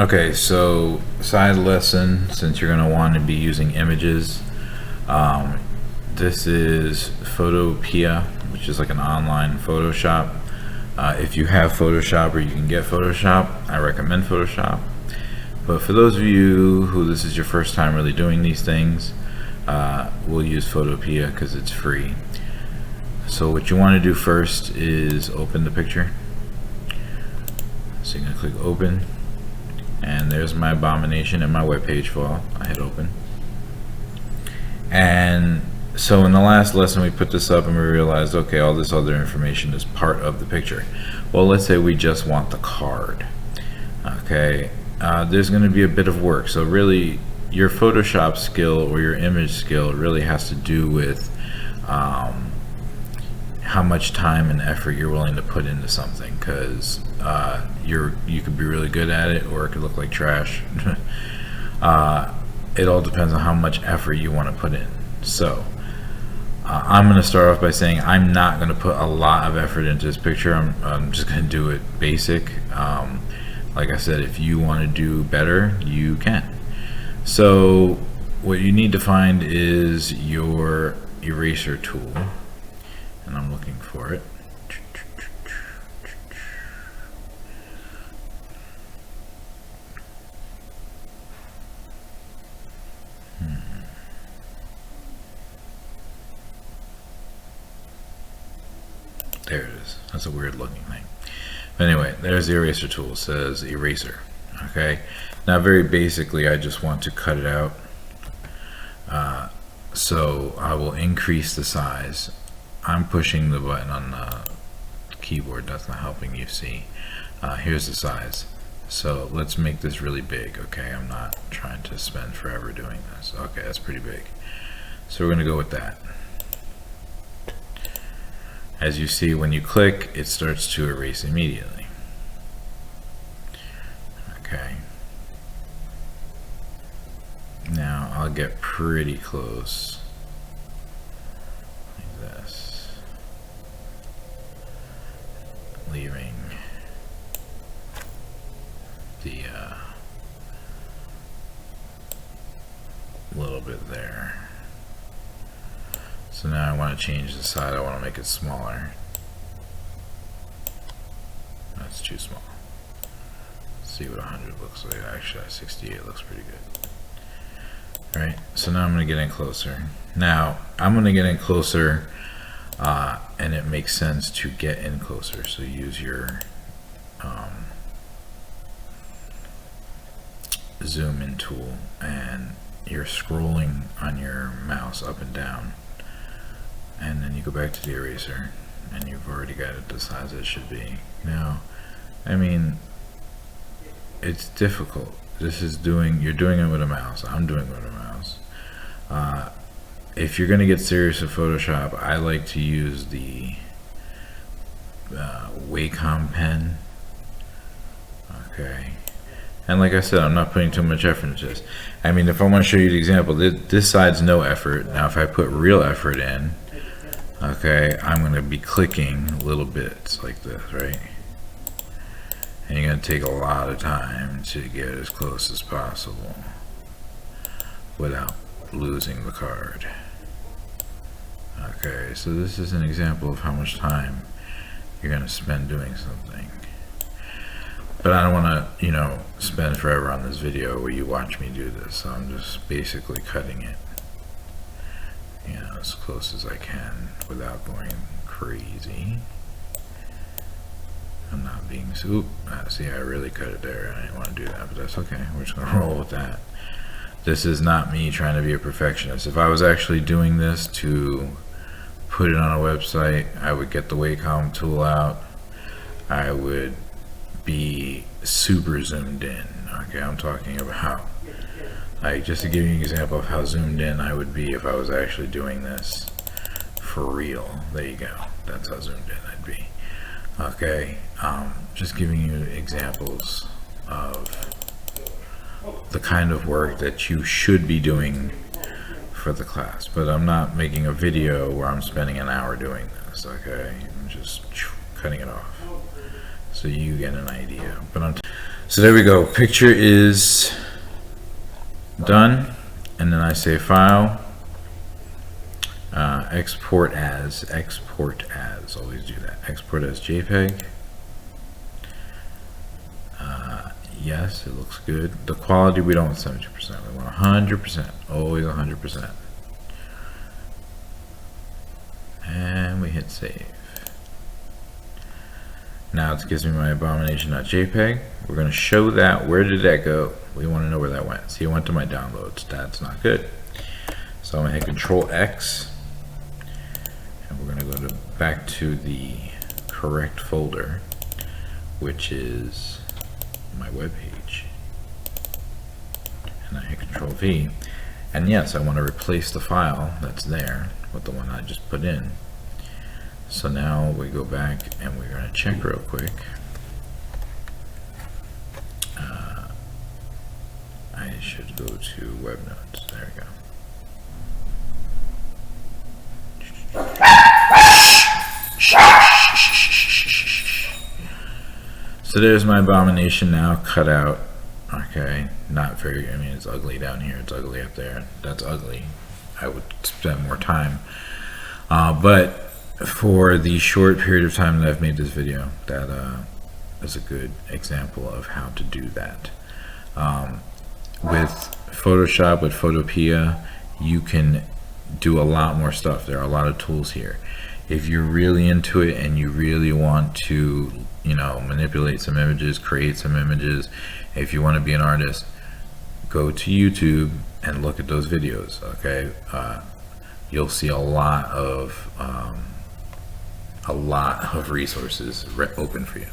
Okay, so side lesson, since you're going to want to be using images, this is Photopea, which is like an online Photoshop. If you have Photoshop or you can get Photoshop, I recommend Photoshop. But for those of you who this is your first time really doing these things, we'll use Photopea because it's free. So what you want to do first is open the picture. So you're going to click open, and there's my abomination in my web page file. I hit open. And so in the last lesson we put this up and we realized, okay, all this other information is part of the picture. Well, let's say we just want the card. Okay, there's going to be a bit of work. So really your Photoshop skill or your image skill really has to do with how much time and effort you're willing to put into something, because you could be really good at it or it could look like trash. It all depends on how much effort you want to put in. So I'm going to start off by saying I'm not going to put a lot of effort into this picture. I'm just going to do it basic. Like I said, if you want to do better, you can. So what you need to find is your eraser tool, and I'm looking for it. There it is. That's a weird looking thing. But anyway, there's the eraser tool. It says eraser. Okay. Now very basically I just want to cut it out. So I will increase the size. I'm pushing the button on the keyboard. That's not helping you see. Here's the size. So let's make this really big. Okay, I'm not trying to spend forever doing this. Okay, that's pretty big. So we're going to go with that. As you see, when you click, it starts to erase immediately. Okay. Now I'll get pretty close, like this, leaving the little bit there. So now I want to change the side. I want to make it smaller. That's too small. Let's see what 100 looks like. Actually, 68 looks pretty good. Alright, so now I'm going to get in closer. Now, I'm going to get in closer, and it makes sense to get in closer. So use your zoom in tool, and you're scrolling on your mouse up and down. And then you go back to the eraser, and you've already got it the size it should be. Now, I mean, it's difficult. You're doing it with a mouse. I'm doing it with a mouse. If you're going to get serious with Photoshop, I like to use the Wacom pen. Okay. And like I said, I'm not putting too much effort into this. I mean, if I want to show you the example, this side's no effort. Now, if I put real effort in, okay, I'm going to be clicking little bits like this, right? And you're going to take a lot of time to get as close as possible without losing the card. Okay, so this is an example of how much time you're going to spend doing something. But I don't want to, you know, spend forever on this video where you watch me do this. So I'm just basically cutting it, you know, as close as I can without going crazy. I'm not being see, I really cut it there. I didn't want to do that, but that's okay. We're just gonna roll with that. This is not me trying to be a perfectionist. If I was actually doing this to put it on a website, I would get the Wacom tool out. I would be super zoomed in. Okay, I'm talking about like, just to give you an example of how zoomed in I would be if I was actually doing this for real. There you go. That's how zoomed in I'd be. Okay, just giving you examples of the kind of work that you should be doing for the class. But I'm not making a video where I'm spending an hour doing this. Okay, I'm just cutting it off so you get an idea. But So there we go. Picture is done, and then I say file, export as, always do that. Export as JPEG. Yes, it looks good. The quality, we don't want 70%, we want 100%, always 100%. And we hit save. Now it gives me my abomination.jpg. We're going to show that. Where did that go? We want to know where that went. See, it went to my downloads. That's not good. So I'm going to hit Control X, and we're going to go back to the correct folder, which is my web page. And I hit Control V. And yes, I want to replace the file that's there with the one I just put in. So now we go back and we're going to check real quick. I should go to web notes. There we go. So there's my abomination now cut out. Okay, not very, I mean, it's ugly down here, it's ugly up there. That's ugly. I would spend more time. But for the short period of time that I've made this video, that is a good example of how to do that. With Photoshop, with Photopea, you can do a lot more stuff. There are a lot of tools here. If you're really into it and you really want to, you know, manipulate some images, create some images, if you want to be an artist, go to YouTube and look at those videos. Okay, you'll see a lot of resources open for you.